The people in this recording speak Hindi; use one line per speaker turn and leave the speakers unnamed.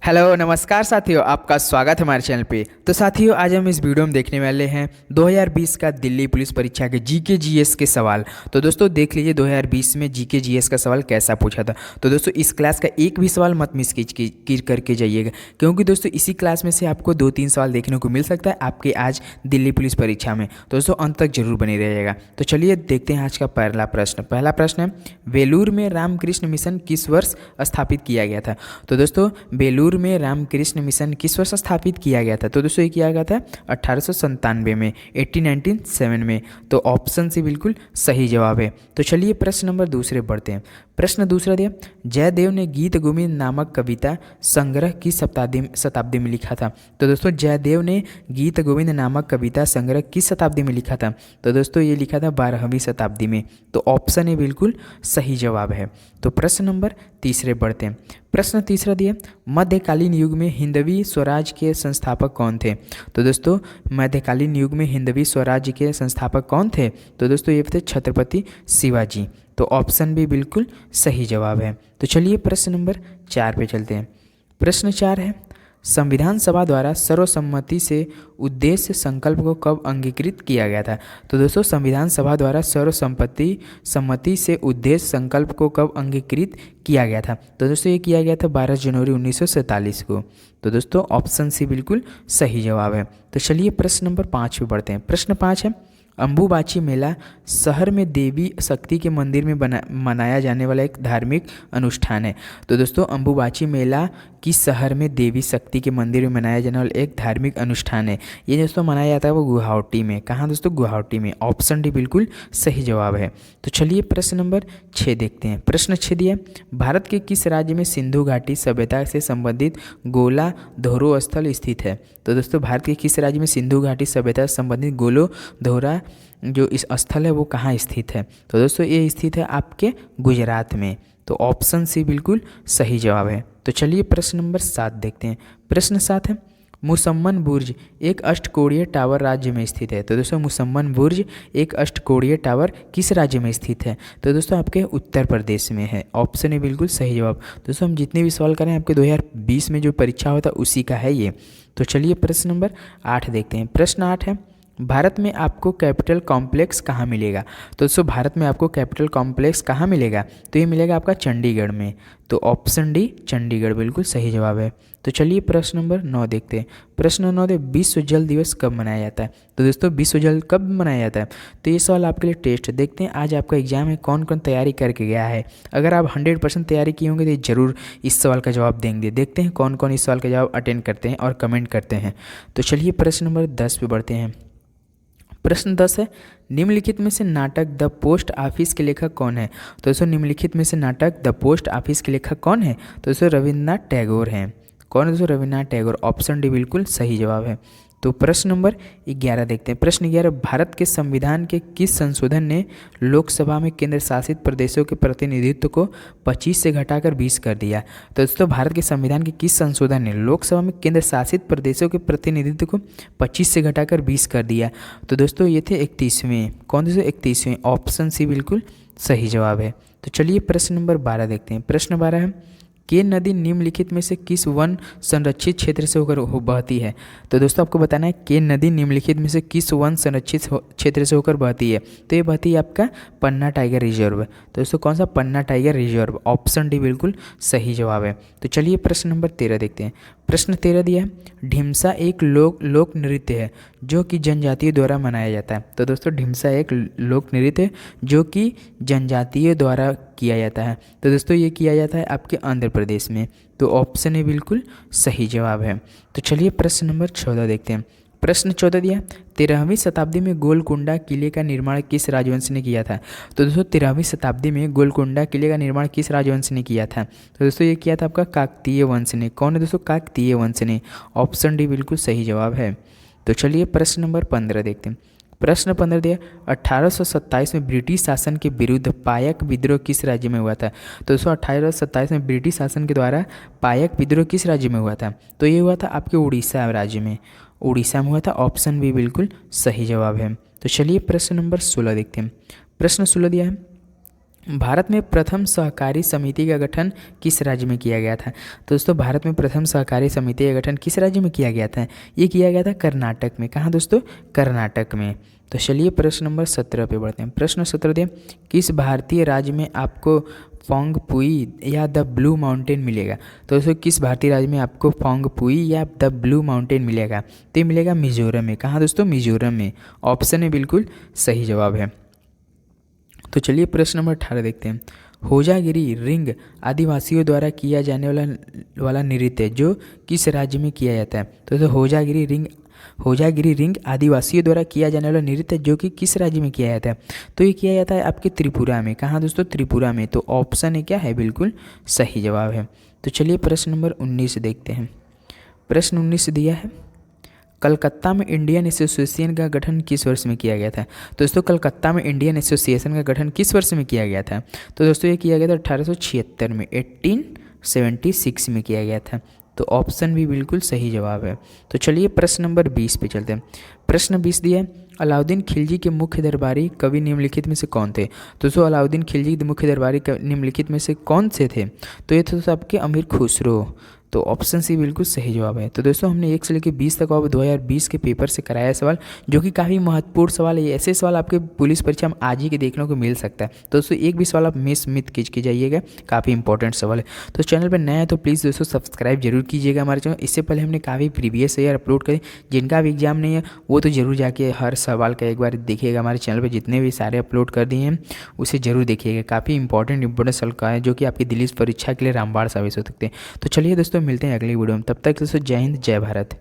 हेलो नमस्कार साथियों, आपका स्वागत है हमारे चैनल पे। तो साथियों, आज हम इस वीडियो में देखने वाले हैं 2020 का दिल्ली पुलिस परीक्षा के जीके जीएस के सवाल। तो दोस्तों देख लीजिए 2020 में जीके जीएस का सवाल कैसा पूछा था। तो दोस्तों इस क्लास का एक भी सवाल मत मिस करके जाइएगा, क्योंकि दोस्तों इसी क्लास में से आपको 2-3 सवाल देखने को मिल सकता है आपके आज दिल्ली पुलिस परीक्षा में। तो दोस्तों अंत तक जरूर बने रहिएगा। तो चलिए देखते हैं आज का पहला प्रश्न। पहला प्रश्न है, वेलूर में रामकृष्ण मिशन किस वर्ष स्थापित किया गया था। तो दोस्तों बेलूर में रामकृष्ण मिशन किस वर्ष स्थापित किया गया था। तो दोस्तों ये किया गया था 1897 में, 1897 में। तो ऑप्शन सी बिल्कुल सही जवाब है। तो चलिए प्रश्न नंबर दूसरे बढ़ते हैं। प्रश्न दूसरा दिया, जयदेव ने गीत गोविंद नामक कविता संग्रह की शताब्दी में लिखा था। तो दोस्तों जयदेव ने गीत गोविंद नामक कविता संग्रह किस शताब्दी में लिखा था। तो दोस्तों ये लिखा था 12वीं शताब्दी में। तो ऑप्शन ए बिल्कुल सही जवाब है। तो प्रश्न नंबर तीसरे बढ़ते हैं। प्रश्न तीसरा दिया, मध्यकालीन युग में हिंदवी स्वराज के संस्थापक कौन थे। तो दोस्तों मध्यकालीन युग में हिंदवी स्वराज के संस्थापक कौन थे। तो दोस्तों ये थे छत्रपति शिवाजी। तो ऑप्शन भी बिल्कुल सही जवाब है। तो चलिए प्रश्न नंबर 4 पे चलते हैं। प्रश्न 4 है, संविधान सभा द्वारा सर्वसम्मति से उद्देश्य संकल्प को कब अंगीकृत किया गया था। तो दोस्तों संविधान सभा द्वारा सर्वसम्मति से उद्देश्य संकल्प को कब अंगीकृत किया गया था। तो दोस्तों ये किया गया था 12 जनवरी 1947 को। तो दोस्तों ऑप्शन सी बिल्कुल सही जवाब है। तो चलिए प्रश्न नंबर 5 पे बढ़ते हैं। प्रश्न 5 है, अंबुबाची मेला शहर में देवी शक्ति के मंदिर में मनाया जाने वाला एक धार्मिक अनुष्ठान है। तो दोस्तों अंबुबाची मेला किस शहर में देवी शक्ति के मंदिर में मनाया जाने वाला एक धार्मिक अनुष्ठान है। ये दोस्तों मनाया जाता है वो गुवाहाटी में। कहाँ दोस्तों, गुवाहाटी में। ऑप्शन डी बिल्कुल सही जवाब है। तो चलिए प्रश्न नंबर 6 देखते हैं। प्रश्न 6 दिया, भारत के किस राज्य में सिंधु घाटी सभ्यता से संबंधित गोला धोरो स्थल स्थित है। तो दोस्तों भारत के किस राज्य में सिंधु घाटी सभ्यता से संबंधित गोलो धोरा जो इस स्थल है वो कहाँ स्थित है। तो दोस्तों ये स्थित है आपके गुजरात में। तो ऑप्शन सी बिल्कुल सही जवाब है। तो चलिए प्रश्न नंबर 7 देखते हैं। प्रश्न 7 है, मुसम्मन बुर्ज एक अष्टकोणीय टावर राज्य में स्थित है। तो दोस्तों मुसम्मन बुर्ज एक अष्टकोणीय टावर किस राज्य में स्थित है। तो दोस्तों आपके उत्तर प्रदेश में है। ऑप्शन है बिल्कुल सही जवाब। दोस्तों हम जितने भी सवाल करें आपके 2020 में जो परीक्षा होता है उसी का है ये। तो चलिए प्रश्न नंबर 8 देखते हैं। प्रश्न 8 है, भारत में आपको कैपिटल कॉम्प्लेक्स कहाँ मिलेगा। तो दोस्तों भारत में आपको कैपिटल कॉम्प्लेक्स कहाँ मिलेगा। तो ये मिलेगा आपका चंडीगढ़ में। तो ऑप्शन डी चंडीगढ़ बिल्कुल सही जवाब है। तो चलिए प्रश्न नंबर 9 देखते हैं। प्रश्न 9 विश्व जल दिवस कब मनाया जाता है। तो दोस्तों विश्व जल कब मनाया जाता है। तो ये सवाल आपके लिए टेस्ट है। देखते हैं आज आपका एग्जाम है कौन कौन तैयारी करके गया है। अगर आप 100% तैयारी किए होंगे तो जरूर इस सवाल का जवाब देंगे। देखते हैं कौन कौन इस सवाल का जवाब अटेंड करते हैं और कमेंट करते हैं। तो चलिए प्रश्न नंबर 10 पे बढ़ते हैं। प्रश्न 10 है, निम्नलिखित में से नाटक द पोस्ट ऑफिस के लेखक कौन है। तो दोस्तों निम्नलिखित में से नाटक द पोस्ट ऑफिस के लेखक कौन है। तो दोस्तों रविन्द्रनाथ टैगोर हैं। कौन है दोस्तों, रविन्द्रनाथ टैगोर। ऑप्शन डी बिल्कुल सही जवाब है। तो प्रश्न नंबर 11 देखते हैं। प्रश्न 11, भारत के संविधान के किस संशोधन ने लोकसभा में केंद्र शासित प्रदेशों के प्रतिनिधित्व को 25 से घटाकर 20 कर दिया। तो दोस्तों भारत के संविधान के किस संशोधन ने लोकसभा में केंद्र शासित प्रदेशों के प्रतिनिधित्व को 25 से घटाकर 20 कर दिया। तो दोस्तों ये थे 31वें। कौन दोस्तों 31वें। ऑप्शन सी बिल्कुल सही जवाब है। तो चलिए प्रश्न नंबर 12 देखते हैं। प्रश्न 12 है, केन नदी निम्नलिखित में से किस वन संरक्षित क्षेत्र से होकर बहती है। तो दोस्तों आपको बताना है केन नदी निम्नलिखित में से किस वन संरक्षित क्षेत्र से होकर बहती है। तो ये बहती है आपका पन्ना टाइगर रिजर्व। तो दोस्तों कौन सा, पन्ना टाइगर रिजर्व। ऑप्शन डी बिल्कुल सही जवाब है। तो चलिए प्रश्न नंबर 13 देखते हैं। प्रश्न 13 दिया है, ढिमसा एक लोक नृत्य है जो कि जनजातियों द्वारा मनाया जाता है। तो दोस्तों ढिमसा एक लोक नृत्य है जो कि जनजातियों द्वारा किया जाता है। तो दोस्तों ये किया जाता है आपके आंध्र प्रदेश में। तो ऑप्शन ए बिल्कुल सही जवाब है। तो चलिए प्रश्न नंबर 14 देखते हैं। प्रश्न 14 दिया, 13वीं शताब्दी में गोलकुंडा किले का निर्माण किस राजवंश ने किया था। तो दोस्तों 13वीं शताब्दी में गोलकुंडा किले का निर्माण किस राजवंश ने किया था। तो दोस्तों ये किया था आपका काकतीय वंश ने। कौन है दोस्तों, काकतीय वंश ने। ऑप्शन डी बिल्कुल सही जवाब है। तो चलिए प्रश्न नंबर 15 देखते हैं। प्रश्न 15 दिया, 1827 में ब्रिटिश शासन के विरुद्ध पायक विद्रोह किस राज्य में हुआ था। तो दोस्तों 1827 में ब्रिटिश शासन के द्वारा पायक विद्रोह किस राज्य में हुआ था। तो ये हुआ था आपके उड़ीसा राज्य में। उड़ीसा में हुआ था। ऑप्शन बी बिल्कुल सही जवाब है। तो चलिए प्रश्न नंबर 16 देखते हैं। प्रश्न 16 दिया है, भारत में प्रथम सहकारी समिति का गठन किस राज्य में किया गया था? तो दोस्तों भारत में प्रथम सहकारी समिति का गठन किस राज्य में किया गया था? ये किया गया था कर्नाटक में। कहाँ दोस्तों? कर्नाटक में। तो चलिए प्रश्न नंबर 17 पे बढ़ते हैं। प्रश्न 17 दे, किस भारतीय राज्य में आपको फोंगपुई या द ब्लू माउंटेन मिलेगा? तो दोस्तों किस भारतीय राज्य में आपको फोंगपुई या द ब्लू माउंटेन मिलेगा? तो ये मिलेगा मिजोरम में। कहाँ दोस्तों? मिजोरम में। ऑप्शन है बिल्कुल सही जवाब है। तो चलिए प्रश्न नंबर 18 देखते हैं। होजागिरी रिंग आदिवासियों द्वारा किया जाने वाला नृत्य जो किस राज्य में किया जाता है? तो होजागिरी रिंग आदिवासियों द्वारा किया जाने वाला नृत्य जो कि किस राज्य में किया जाता है? तो ये किया जाता है आपके त्रिपुरा में। कहाँ दोस्तों? त्रिपुरा में। तो ऑप्शन है क्या है? बिल्कुल सही जवाब है। तो चलिए प्रश्न नंबर 19 देखते हैं। प्रश्न 19 दिया है, कलकत्ता में इंडियन एसोसिएशन का गठन किस वर्ष में किया गया था? तो दोस्तों कलकत्ता में इंडियन एसोसिएशन का गठन किस वर्ष में किया गया था? तो दोस्तों ये किया गया था 1876 में, 1876 में किया गया था। तो ऑप्शन भी बिल्कुल सही जवाब है। तो चलिए प्रश्न नंबर 20 पे चलते हैं। प्रश्न 20 दिया है, अलाउद्दीन खिलजी के मुख्य दरबारी कवि निम्नलिखित में से कौन थे? तो दोस्तों अलाउद्दीन खिलजी के मुख्य दरबारी निम्नलिखित में से कौन से थे? तो ये थे दोस्तों आपके अमीर खुसरो। तो ऑप्शन सी बिल्कुल सही जवाब है। तो दोस्तों हमने 1 से लेकर 20 तक अब 2020 के पेपर से कराया है सवाल, जो कि काफ़ी महत्वपूर्ण सवाल है। ऐसे सवाल आपके पुलिस परीक्षा में आज ही के देखने को मिल सकता है। तो दोस्तों एक भी सवाल आप मिस मत कीजिए जाइएगा, काफ़ी इंपॉर्टेंट सवाल है। तो चैनल पर नया है तो प्लीज़ दोस्तों सब्सक्राइब जरूर कीजिएगा हमारे चैनल। इससे पहले हमने काफ़ी प्रीवियस ईयर अपलोड करे, जिनका भी एग्जाम नहीं है वो तो जरूर जाके हर सवाल का एक बार देखिएगा। हमारे चैनल पर जितने भी सारे अपलोड कर दिए हैं उसे जरूर देखिएगा। काफ़ी इंपॉर्टेंट सवाल का है जो कि आपकी दिल्ली परीक्षा के लिए रामबाण साबित हो सकते हैं। तो चलिए दोस्तों मिलते हैं अगली वीडियो में। तब तक दोस्तों जय हिंद जय भारत।